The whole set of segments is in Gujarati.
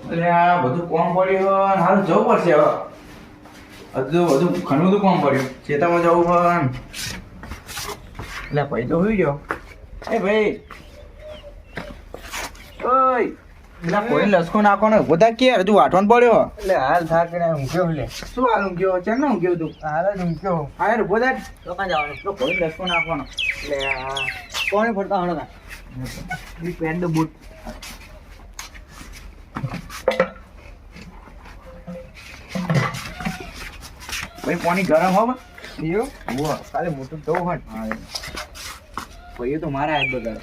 એટલે આ બધું કોમ પડ્યું હાલ જવું પડશે હવે. હજુ બધું ઘણું બધું કોમ પડ્યું. ખેતરમાં જવું પણ એટલે ભાઈ તો હોઈ ગયો. એ ભાઈ ઓય પેલા કોઈ લસકો નાખો ને બધા કે હજુ વાટવાનું પડ્યો. એટલે હાલ થાકીને ઊંઘ્યો લે. શું હાલ ઊંઘ્યો? ચાલ ને ઊંઘ્યો તું. હાલ જ ઊંઘ્યો. હા યાર બધા તો કાં જવાનું? તો કોઈ લસકો નાખવાનો. એટલે આ કોણે ફરતા હણો તા? બી પેન્ટ બૂટ ભાઈ પાણી ગરમ હો એવું? કાલે મોટું તો હટ. ભાઈ તો મારા હાથ બગાડે.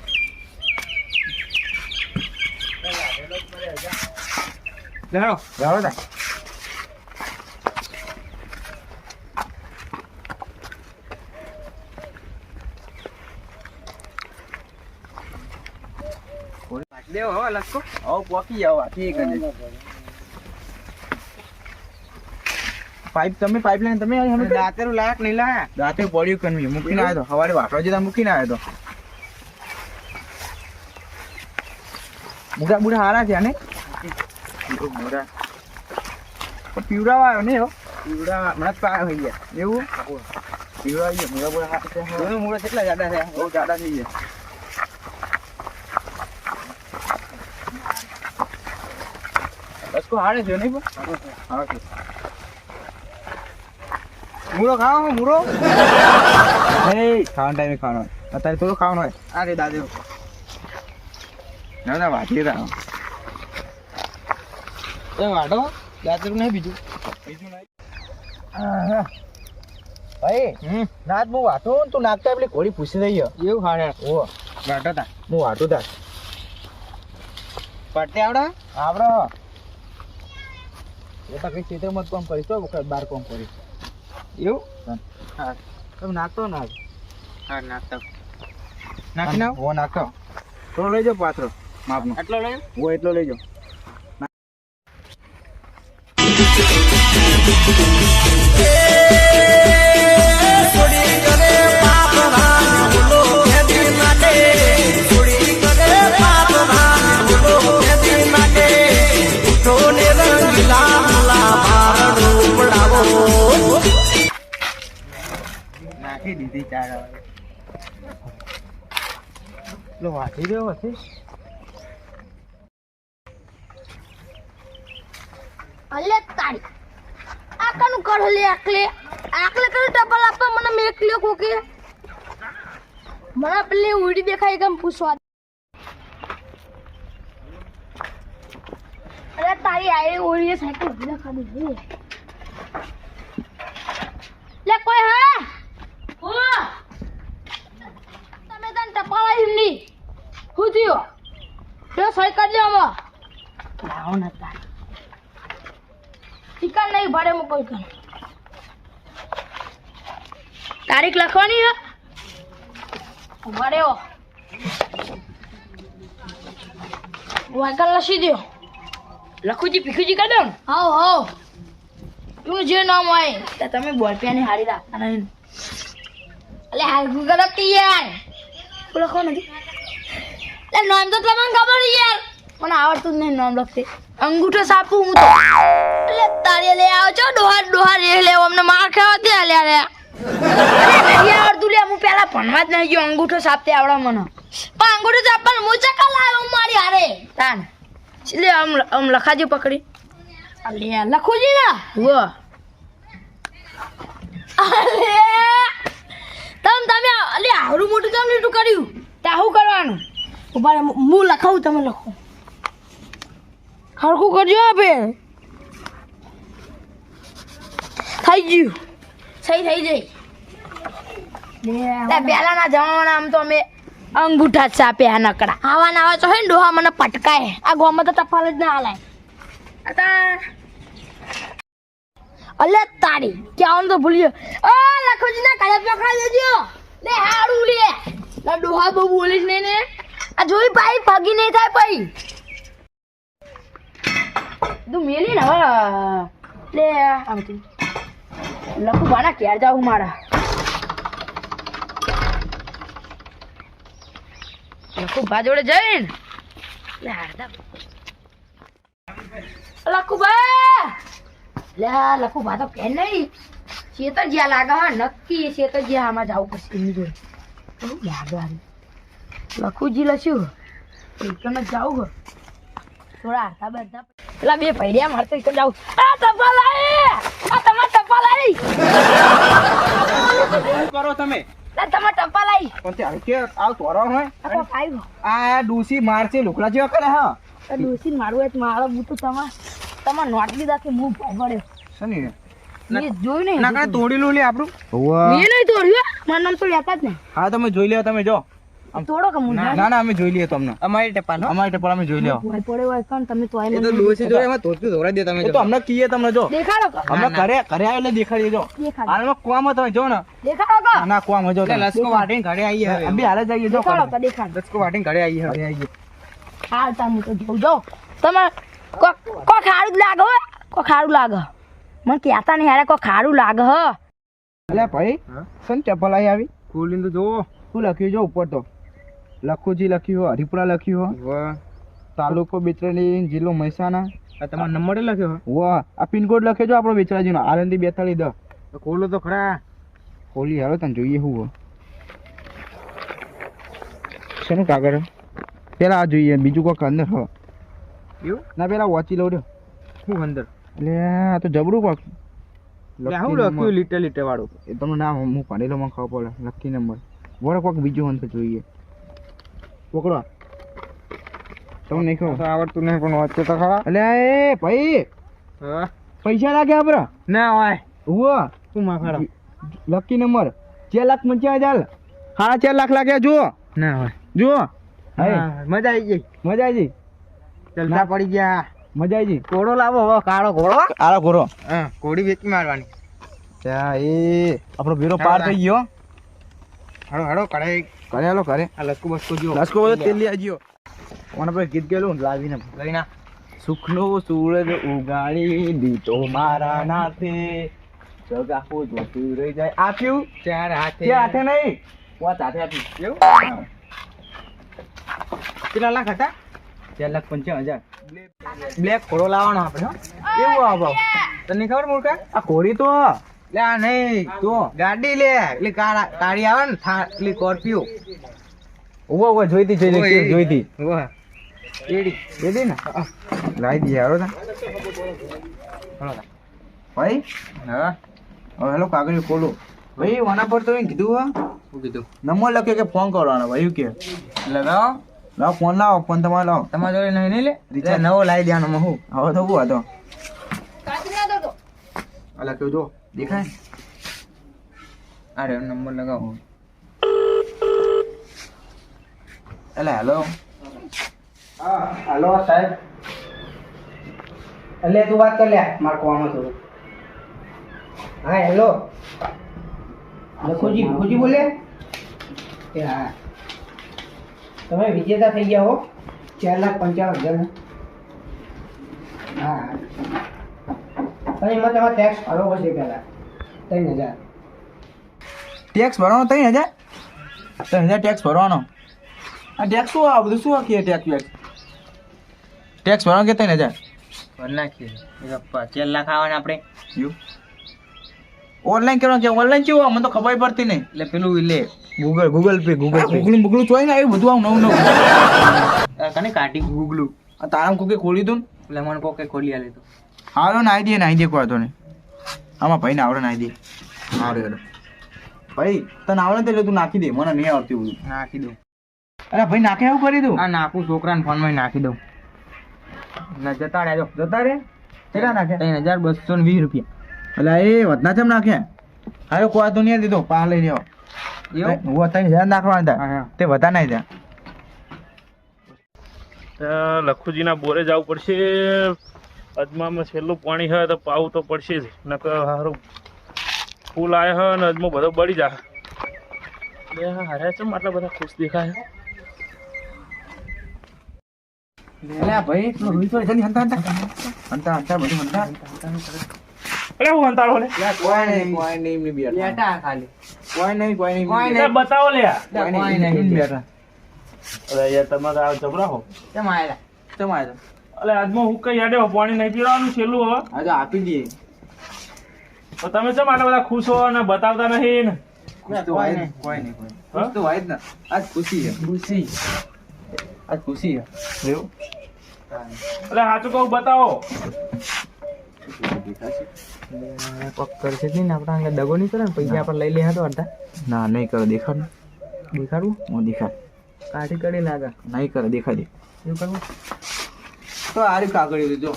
જાણો જાણો તા. દેવો હવે લખો. હવે પોકી જાવ ઠીક છે. પાઇપ તમે પાઇપલાઈન તમે અમે દાંતેરું લાયક નહીં લાયા. રાતે પડ્યું કનવી મૂકીને આવ્યો તો સવારે વાટવા જતા મૂકીને આવ્યો તો. મુડા મુડા હારા છે ને મોડા પીવડાવા આવ્યો ને હો. પીવડા હમણાં જ પાયા થઈ ગયા. એવું પીવડા આવ્યો મુડા મુડા હારા છે. હવે મોડા કેટલા જાડા થયા? બહુ જાડા થઈ ગયા. બસકો હારે છે નહીં પણ હા છે. મૂળો ખાવો મૂળો. ખાવાના ટાઈમે ખાવાનો હોય. અત્યારે થોડું ખાવાનું હોય. આ રે દાદેરો. ના ના વાંચી રહ્યા એ વાડો દાદેરું નહીં બીજું. બીજું નહીં. ભાઈ નાચ હું વાટો ને તું નાચતા પેલી ઘોડી પૂછી રહી એવું હારે ઓ વાટો તા હું વાટું તાર પડતે આવડા આવડો એ તો કઈ ક્ષેત્રમાં જ કામ કરીશ તો વખત બાર કામ કરીશ એવું હા તમે નાખતો નાખ હા નાખતા નાખી નાખ હો નાખો થોડો લઈ જાઓ પાથરો માપનો આટલો લઈ હો એટલો લઈ જાઓ. નાખી દીધી ચાર લો વાટી રહ્યો હશે. અલે તારી આકાનું કર લે આકલે આકલે કરે ટપલ આપવા મને મેક લ્યો કોકે મને પેલી ઉડી દેખાય કેમ પૂછવા. અરે તારી આઈ ઓળીએ સાયકલ ઉડી ખાધી છે લે કોઈ હા હો તમે તન ટપલ આવી ની હું થયો તે સાયકલ લે આમાં લાવ ન તારી ચિકન નહીં ભાડે મૂકો કર. તારીખ લખવાની હે ભાડે ઓ વાકલ લખી દો. લખુજી ભીખુજી કર દો. હાવ હાવ તું જે નામ હોય તે તમે બોલ પેન હારી રાખતા નહીં. અલે હાલ ગૂગલ અપ યાર તું લખો નથી. લે નામ તો તમને ખબર યાર મને આવડતું જ નહીં નામ લખતે. અંગૂઠો સાપું હું તો એટલે તારે લે આવ છો ડોહા ડોહા રે લે અમને માર ખાવા દે લે રે નહીં આવડતું લે હું પેલા ભણવા જ નહીં ગયો. અંગૂઠો સાપતે આવડે મને પણ અંગૂઠો સાપવાનું હું ચકા લાવ્યો મારી હારે તાન લે આમ લખાજી પકડી અલે લખુજી ના વો અલે તમે અલે આવડું મોટું તમે લીટું કર્યું તા શું કરવાનું ઉભા હું લખાવું તમે લખો હરખું કરજો આપે થઈ ગયું સહી થઈ જાય. પહેલાના જમાના આમ તો અમે અંગૂઠા જ સાપ્યા નકડા આવા નાવા તો હે ને ડોહા મને પટકાય. આ ગોમાં તો ટપાલ જ ના હાલાય. અલે તારી ક્યાં તો ભૂલ્યો આ લખોજી ના કાળા પકડા દેજો લે હાડું લે ના ડોહા બહુ બોલીશ નહીં ને આ જોઈ ભાઈ ભાગી નહીં થાય ભાઈ તું મેલી ને હવે લે આમ તું લખું બાના ક્યારે જાઉં મારા લખું ભા જોડે જઈને લે હારદા લખુભા લે લખુભા તો ફેન નહીં શેતર જ્યાં લાગે હા નક્કી શેતર જ્યાં આમાં જવું પડશે એની જોડે કેવું લાગે હારી લખુજી લખ્યું એકને જાવું હો થોડા હાથા બધા પેલા બે પૈડિયા મારતો એક જાવ આ ટપાલ આવી આ તમાર ટપાલ આવી શું કરો તમે લા તમાર ટપાલ આવી પણ તે આવ કે આવ તોરો હોય આ કોક આવ્યો આ ડૂસી મારશે લુકડા જેવા કરે હા આ ડોસી મારું એક મારો બૂતું તમાર નોટ લીધા કે હું પડ્યો શની મેં જોયું નહીં ના કાંઈ તોડી લો લે આપણું મેં નહીં તોડ્યું મારું નામ તો લેતા જ નહીં હા તમે જોઈ લ્યો તમે જો તોડો કે મુંડા ના ના અમે જોઈ લઈએ તમને અમારી ટપાલ અમારી ટપાલ અમે જોઈ લ્યો ભય પડ્યો હોય કોણ તમે તો એ તો ડૂસી જોડે એમાં તોડતું દોરા દે તમે તો અમને કીએ તમને જો દેખાડો કે અમે ઘરે ઘરે આવીને દેખાડીએ જો દેખાડો હાલમાં કોમ તમે જો ને દેખાડો કે ના કોમ જો લસકો વાટીને ઘરે આવીએ હવે અભી હાલે જઈએ જો દેખાડો કે દેખાડો લસકો વાટીને ઘરે આવીએ હવે આવીએ હાલ તમે તો જોઉં જો તમાર કો ખારું લાગે હો કો ખારું લાગે મને કહેતા નહીં હારે કો ખારું લાગે હ અલ્યા ભાઈ સન ચપ્પલ આવી ખોલીને તો જોવો શું લખ્યું જો ઉપર તો લખુજી લખ્યું હો હરિપુરા લખ્યું હો તાલુકો બેચરાજી જિલ્લો મહેસાણા આ તમારો નંબર લખ્યો હો વાહ આ પિનકોડ લખ્યો જો આપણો બેચરાજીનો આરંદી 4210 તો ખોલો તો ખરા ખોલી હાલો તને જોઈએ શું હો શેનું કાગળ પેલા આ જોઈએ બીજું કોઈક અંદર હ એવું ના પેલા વાંચી લઉં શું અંદર એટલે આ તો જબરું કોક શું લખ્યું લીટે વાળું એ તમને નામ હું ભણેલો મને ખબર પડે લકી નંબર વડે કોઈક બીજું અંત જોઈએ પકડો તમને નહીં ખબર આવડતું નહીં પણ વાંચે તો ખરા એટલે એ ભાઈ પૈસા લાગે આપડે ના હોય હુઓ શું માફાડો લકી નંબર 4,55,000 4.5 લાખ લાગ્યા જુઓ ના હોય જુઓ મજા આવી ગઈ ચલતા પડી ગયા મજા આવી ગઈ ઘોડો લાવો હવે કાળો ઘોડો હા ઘોડી વેચી મારવાની ત્યાં એ આપણો બેરો પાર થઈ ગયો હાડો કરે હાલો કરે આ લસકો બસકો જો લસકો બધો તેલ લઈ આવજો ઓને પર ગીત ગેલું લાવીને લઈના સુખનો સૂરજ ઉગાડી દીધો મારા નાથે જગાખો જોતું રહી જાય આપ્યું ચાર હાથે નહીં વાત હાથે આપ્યું એવું કેટલા લાખ હતા 4,55,000 બ્લેક ઘોડો લાવવાનો આપણે એવું આવો તને ખબર મૂર્ખા આ ઘોડી તો લે આ નહીં તો ગાડી લે એટલે કાળી આવે ને એટલે સ્કોર્પિયો ઓવો જોઈતી એડી ને લાવી દઈએ હારો તા ભાઈ હા હવે હેલો કાગળ ખોલો ભાઈ વાના પર તો કીધું હા શું કીધું નંબર લખ્યો કે ફોન કરવાનો ભાઈ કે લગાવો લાવો ફોન લાવો ફોન તમારે લાવો તમારે જોડે નહીં લે રિચાર્જ નવો લાવી દેવાનો હું હવે તો હું હતો આ લખ્યો જો દેખાય અરે નંબર લગાવો એટલે હેલો હા હેલો સાહેબ એટલે તું વાત કર લે મારે કોમ હતું હા હેલો લખોજી બોલે કે હા તમે વિજેતા થઈ ગયા હો 4,55,000 હા તમે એમાં તમારે ટેક્સ ભરવો પડશે પહેલા 3,000 ટેક્સ ભરવાનો 3,000 ટેક્સ ભરવાનો આ ટેક્સ શું આ બધું શું કે ટેક્સ ભરવાનો કે 3,000 ભર નાખીએ 4 લાખ આવવાના આપણે ઓનલાઈન કરવાનું છે ઓનલાઈન કેવું મને તો ખબર પડતી નહીં એટલે પેલું લે ગૂગલ પે ગૂગલ ચોઈ ને આવ્યું બધું આવું નવું કને કાઢી ગૂગલું આ તારામ કોકે ખોલી દઉં એટલે મને કોકે ખોલી આલે તો હાલો નાઈ દે કોઈ તો નહીં આમાં ભાઈ ને આવડે નાઈ દે હારે ભાઈ તને આવડે તો એટલે તું નાખી દે મને નહીં આવડતું બધું નાખી દઉં અરે ભાઈ નાખે એવું કરી દઉં હા નાખું છોકરાને ફોનમાં નાખી દઉં ના જતા રે કેટલા નાખે 3,220 રૂપિયા એટલે એ વધના ચમ નાખ્યા હારે કોઈ તો નહીં દીધો પા લઈ લેવો એવું 3,000 નાખવાના હતા તે વધા નહીં ત્યાં લખુજીના બોરે જવું પડશે અજમામાં છેલ્લું પાણી હોય તો પાવું તો પડશે જ નકર સારું ફૂલ આવ્યા હોય અને અજમો બધો બળી જાય હારે ચમ આટલા બધા ખુશ દેખાય ભાઈ હું અંતાળો લે બતાવો લે અરે યાર તમારે આ જબરા હો અલે આજમાં હું કઈ યાડે પાણી નહીં પીવાનું છેલ્લું હવે હા તો આપી દઈએ. તો તમે કેમ આટલા બધા ખુશ હો અને બતાવતા નહીં ને ખુશ તો હોય જ. કોઈ નહીં. ખુશ તો હોય જ ને. આજ ખુશી છે. આજ ખુશી છે. એવું? એટલે સાચું કહું બતાવો. કોક કરશે જ નહીં ને આપણે આગળ દગો નહીં કરે ને પૈસા આપણે લઈ લે તો અડધા ના નહીં કરો દેખાડ ને. દેખાડવું હું દેખાડ. કાઢી કરી લાગે નહીં કરે દેખાડ દે. એવું કરવું તો આરી કાગળી લીધો.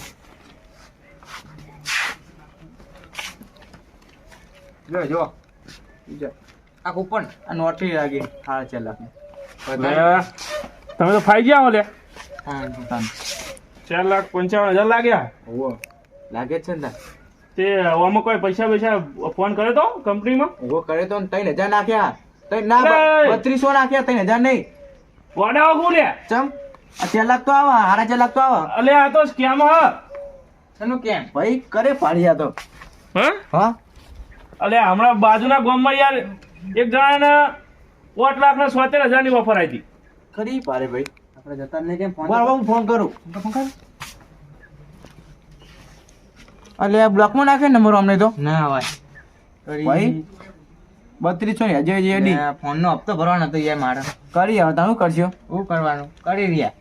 જો આ કૂપન આ નોટરી લાગી 4.5 લાખ. લે, તમે તો ફાઈ ગયા હો લે. હા 4,55,000 લાગ્યા. ઓહો લાગે જ છે ને. તે આમાં કોઈ પૈસા ફોન કરે તો કંપનીમાં ઓહો કરે તો 3,000 નાખ્યા. ના અરે! 3200 નાખ્યા 3,000 નહીં. વડાઓ હું લે. ચમ આ 4 લાખ તો આવા 4.5 લાખ તો આવા. અલે આ તો સ્કેમ હ. શેનું કેમ ભાઈ કરે પાડ્યા તો. હા હા અલે હમણાં બાજુના ગામમાં યાર એક જણાને 5,77,000 ની ઓફર આવી હતી. ખરી પાડે ભાઈ. આપણે જતા નહીં કેમ ફોન બરાબર હું ફોન કરું. અલે આ બ્લોકમાં નાખે નંબર અમને તો ના હોય ભાઈ 3200 ની હજે જેડી ફોન નો હપ્તો ભરવાનો હતો યાર મારે કરી હવે તમે કરશો. શું કરવાનું કરી રહ્યા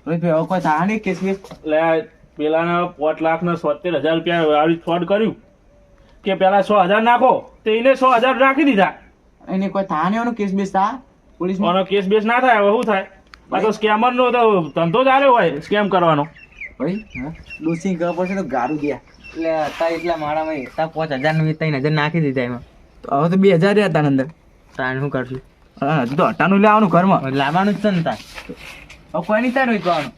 રોહિતભાઈ હવે કોઈ થા નહીં કેસ બેસ. એટલે પેલાને 5,77,000 રૂપિયા આવી ફ્રોડ કર્યું કે પેલા 100,000 નાખો તો એને 100,000 રાખી દીધા. એને કોઈ થા નહીં એનો કેસ બેસ થા પોલીસમાં. આનો કેસ બેસ ના થાય હવે શું થાય પાછો સ્કેમર નો તો ધંધો ચાલે હોય સ્કેમ કરવાનો. ભાઈ ડોસી ખબર પડશે તો ગારું દે. એટલે હતા એટલા મારામાં હતા 5,000 નું 3,000 નાખી દીધા એમાં તો હવે તો 2,000 રહ્યા હતા અંદર. તાણ શું કરશું હા હજુ તો હટાનું લેવાનું ઘરમાં. લાવવાનું જ છે ને તાર હવે કોઈ નહીં થાય રોહિત પાવાનું.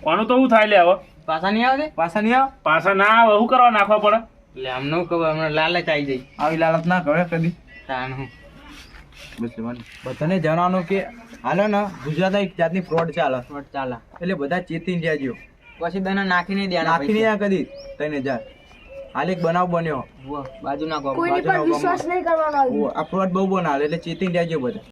આનું તો શું થાય લે હવે પાછા નહીં આવે પાછા નહીં આવ. પાછા ના આવે શું કરવા નાખવા પડે. એટલે આમ ન ખબર હમણાં લાલચ આવી જાય આવી લાલચ ના કરે કદી. તાણ હું બધાને જણાવવાનું કે હાલો ને ગુજરાતમાં એક જાતની ફ્રોડ ચાલે ચાલે એટલે બધા ચેતી જાજો. પછી દને નાખી નહીં દેવાના નાખી નહીં આ કદી 3,000. હાલ એક બનાવ બન્યો. બાજુ ના કોઈની પર વિશ્વાસ નહીં કરવાનો. આ ફ્રોડ બહુ બનાવે એટલે ચેતી જાજો બધા.